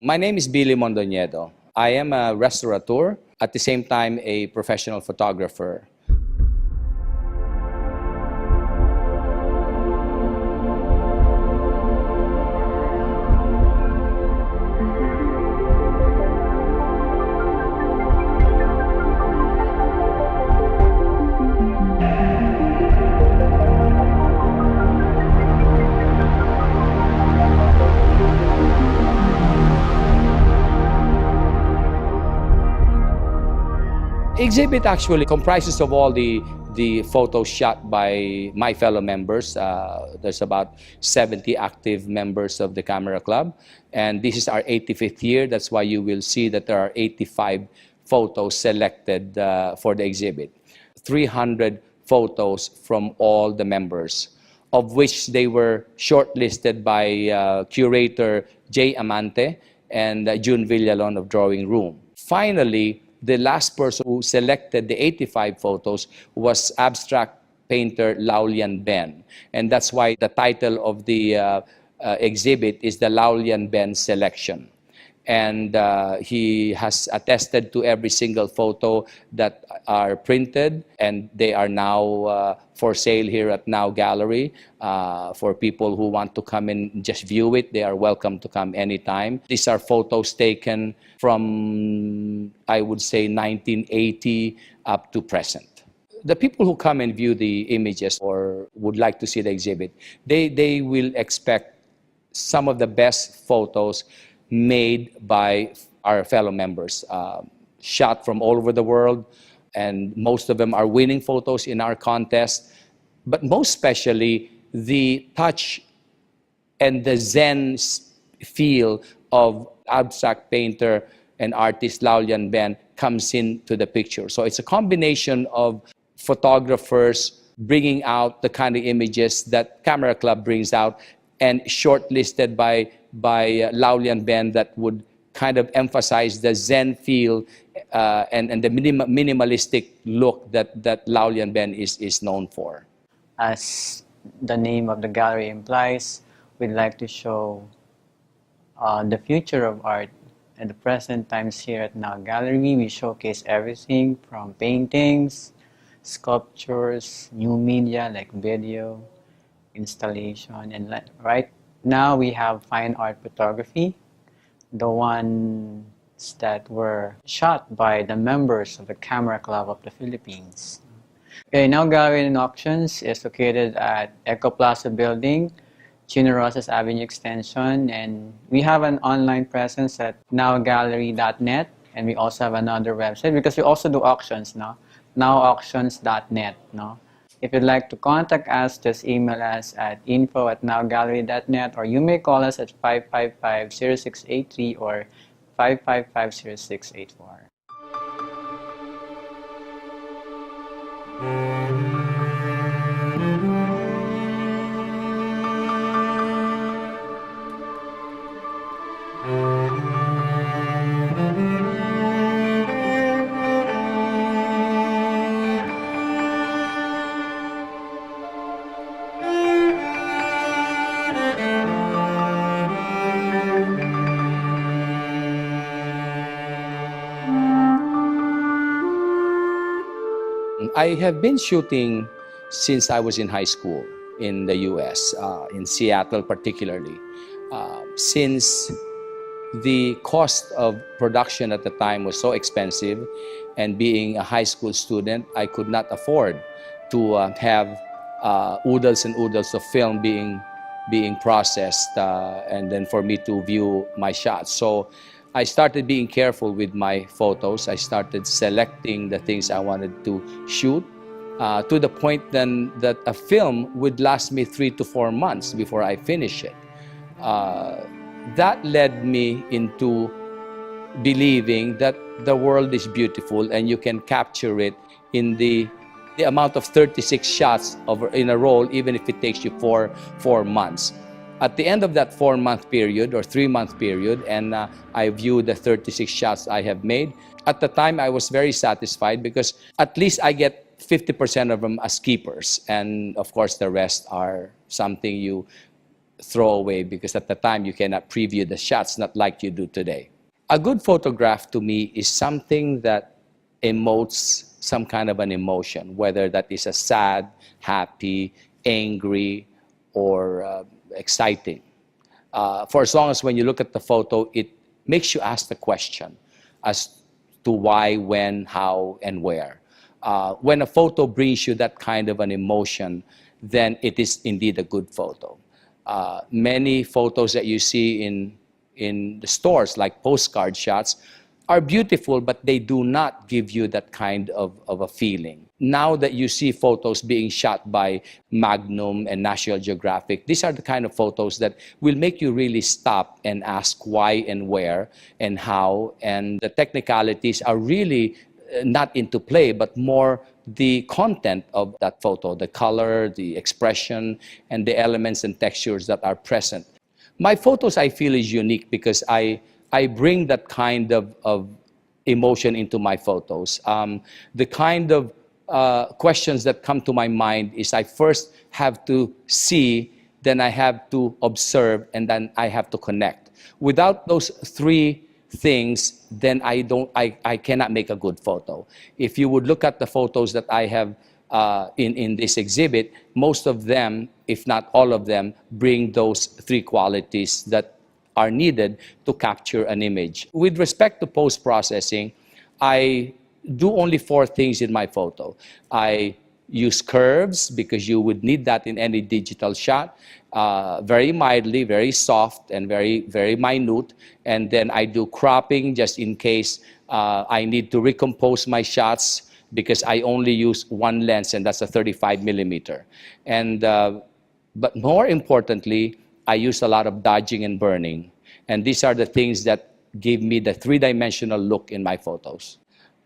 My name is Billy Mondoñedo. I am a restaurateur, at the same time a professional photographer. Exhibit actually comprises of all the photos shot by my fellow members. There's about 70 active members of the Camera Club, and this is our 85th year. That's why you will see that there are 85 photos selected for the exhibit. 300 photos from all the members, of which they were shortlisted by curator Jay Amante and June Villalon of Drawing Room. Finally, the last person who selected the 85 photos was abstract painter Laulian Ben. And that's why the title of the exhibit is the Laulian Ben Selection. And he has attested to every single photo that are printed, and they are now for sale here at Now Gallery. For people who want to come and just view it, they are welcome to come anytime. These are photos taken from, I would say, 1980 up to present. The people who come and view the images or would like to see the exhibit, they will expect some of the best photos made by our fellow members, shot from all over the world, and most of them are winning photos in our contest. But most especially, the touch and the Zen feel of abstract painter and artist Laulian Ben comes into the picture. So it's a combination of photographers bringing out the kind of images that Camera Club brings out, and shortlisted by Laulian Ben that would kind of emphasize the Zen feel and the minimalistic look that Laulian Ben is known for. As the name of the gallery implies, we'd like to show the future of art. At the present times here at Now Gallery, we showcase everything from paintings, sculptures, new media like video, installation, and right now we have fine art photography, the ones that were shot by the members of the Camera Club of the Philippines. Okay, Now Gallery and Auctions is located at Eco Plaza Building, Chino Rosas Avenue Extension, and we have an online presence at nowgallery.net, and we also have another website because we also do auctions now, nowauctions.net. No? If you'd like to contact us, just email us at info@nowgallery.net, or you may call us at 555-0683 or 555-0684. I have been shooting since I was in high school in the US, in Seattle particularly. Since the cost of production at the time was so expensive, and being a high school student, I could not afford to have oodles and oodles of film being processed and then for me to view my shots. So I started being careful with my photos. I started selecting the things I wanted to shoot to the point then that a film would last me 3 to 4 months before I finish it. That led me into believing that the world is beautiful and you can capture it in the amount of 36 shots in a roll, even if it takes you four months. At the end of that 4-month period or 3-month period, and I viewed the 36 shots I have made, at the time I was very satisfied because at least I get 50% of them as keepers, and of course the rest are something you throwaway because at the time you cannot preview the shots, not like you do today. A good photograph to me is something that emotes some kind of an emotion, whether that is a sad, happy, angry, or exciting. For as long as when you look at the photo, it makes you ask the question as to why, when, how, and where. When a photo brings you that kind of an emotion, then it is indeed a good photo. Many photos that you see in the stores, like postcard shots, are beautiful, but they do not give you that kind of a feeling. Now that you see photos being shot by Magnum and National Geographic, these are the kind of photos that will make you really stop and ask why and where and how. And the technicalities are really not into play, but more the content of that photo, the color, the expression, and the elements and textures that are present. My photos, I feel, is unique because I bring that kind of emotion into my photos. The kind of questions that come to my mind is I first have to see, then I have to observe, and then I have to connect. Without those three things, then I cannot make a good photo. If you would look at the photos that I have in this exhibit, most of them, if not all of them, bring those three qualities that are needed to capture an image. With respect to post-processing, I do only 4 things in my photo. I use curves because you would need that in any digital shot, very mildly, very soft, and very, very minute. And then I do cropping just in case I need to recompose my shots because I only use one lens, and that's a 35 millimeter. And, but more importantly, I use a lot of dodging and burning. And these are the things that give me the 3-dimensional look in my photos.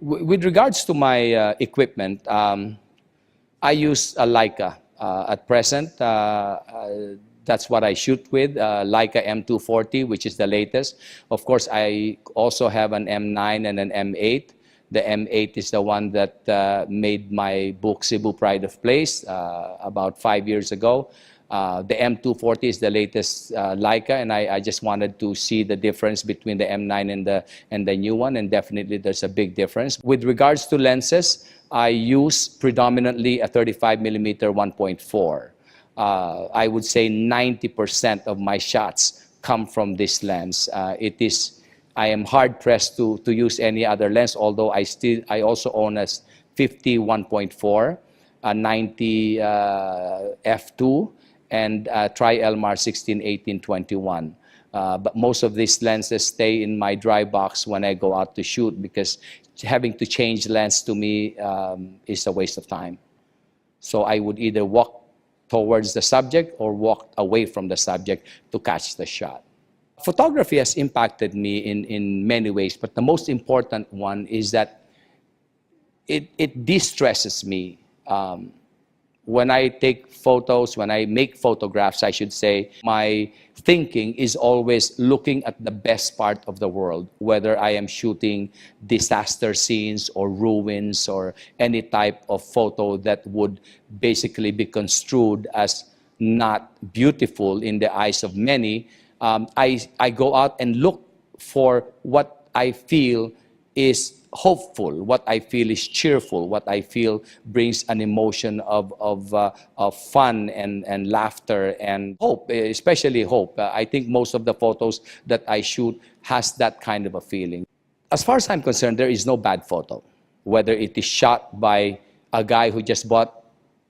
With regards to my equipment, I use a Leica at present. That's what I shoot with, Leica M240, which is the latest. Of course, I also have an M9 and an M8. The M8 is the one that made my book Cebu Pride of Place about 5 years ago. The M240 is the latest Leica, and I just wanted to see the difference between the M9 and the new one, and definitely there's a big difference. With regards to lenses, I use predominantly a 35 millimeter 1.4. I would say 90% of my shots come from this lens. I am hard pressed to use any other lens, although I also own a 50 1.4, a 90 f2, and Tri-Elmar 16, 18, 21. But most of these lenses stay in my dry box when I go out to shoot because having to change lens to me is a waste of time. So I would either walk towards the subject or walk away from the subject to catch the shot. Photography has impacted me in many ways, but the most important one is that it de-stresses me. When I take photos, when I make photographs, I should say, my thinking is always looking at the best part of the world, whether I am shooting disaster scenes or ruins or any type of photo that would basically be construed as not beautiful in the eyes of many. I go out and look for what I feel is hopeful, what I feel is cheerful, what I feel brings an emotion of fun and laughter and hope, especially hope. I think most of the photos that I shoot has that kind of a feeling. As far as I'm concerned, there is no bad photo, whether it is shot by a guy who just bought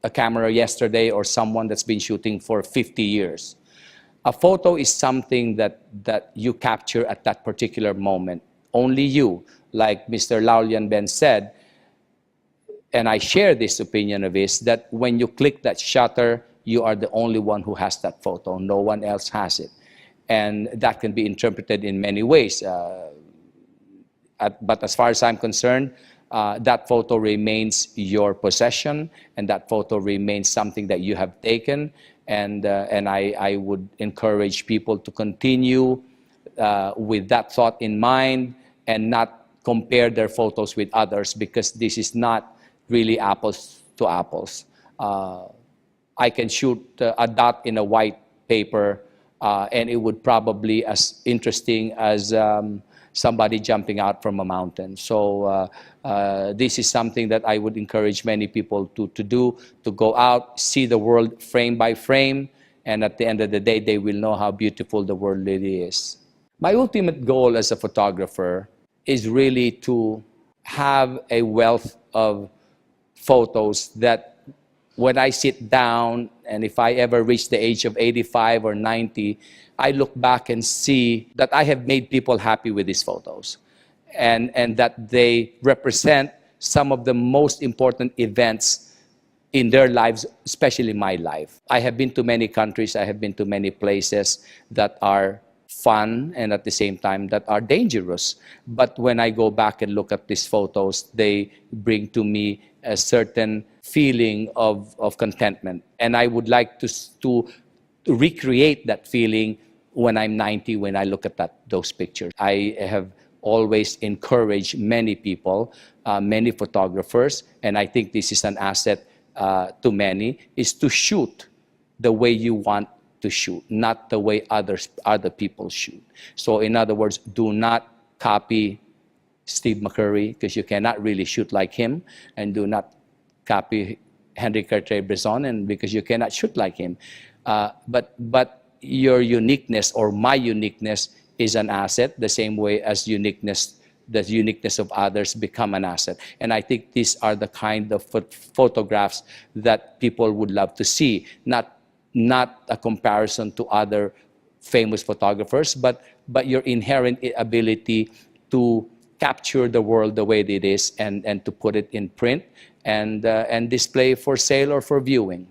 a camera yesterday or someone that's been shooting for 50 years. A photo is something that you capture at that particular moment. Only you, like Mr. Laulian Ben said, and I share this opinion of his, that when you click that shutter, you are the only one who has that photo. No one else has it. And that can be interpreted in many ways. But as far as I'm concerned, that photo remains your possession, and that photo remains something that you have taken. And I would encourage people to continue with that thought in mind and not compare their photos with others, because this is not really apples to apples. I can shoot a dot in a white paper and it would probably as interesting as somebody jumping out from a mountain. So this is something that I would encourage many people to do, to go out, see the world frame by frame, and at the end of the day, they will know how beautiful the world really is. My ultimate goal as a photographer is really to have a wealth of photos that when I sit down, and if I ever reach the age of 85 or 90, I look back and see that I have made people happy with these photos, and that they represent some of the most important events in their lives, especially my life. I have been to many countries, I have been to many places that are fun and at the same time that are dangerous. But when I go back and look at these photos, they bring to me a certain feeling of contentment. And I would like to recreate that feeling when I'm 90, when I look at those pictures. I have always encouraged many people, many photographers, and I think this is an asset to many, is to shoot the way you want to shoot, not the way other people shoot. So in other words, do not copy Steve McCurry, because you cannot really shoot like him, and do not copy Henry Cartier-Bresson, and because you cannot shoot like him. But your uniqueness, or my uniqueness, is an asset, the same way as the uniqueness of others become an asset. And I think these are the kind of photographs that people would love to see, not a comparison to other famous photographers, but your inherent ability to capture the world the way it is, and to put it in print and display for sale or for viewing.